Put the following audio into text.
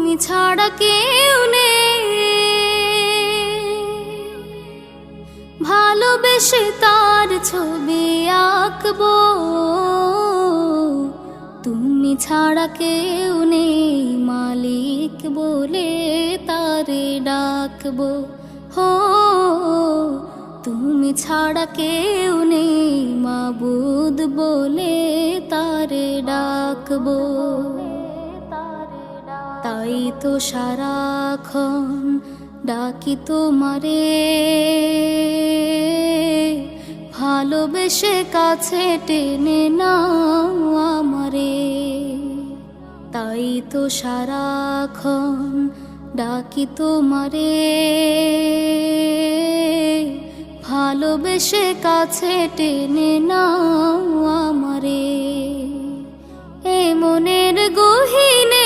তুমি ছাড়া কেউ নেই, ভালোবেসে তার ছবি আঁকবো। তুমি ছাড়া কেউ নেই, মালিক বলে তারে ডাকবো। হো, তুমি ছাড়া কেউ নেই, মাবুদ বলে তারে ডাকবো। তাই তো সারাক্ষণ ডাকি তোমারে, ভালোবেসে কাছে টেনে নাও আমারে। তাই তো সারাক্ষণ ডাকি তোমারে, ভালোবেসে কাছে টেনে নাও আমারে। এ মনের গহীনে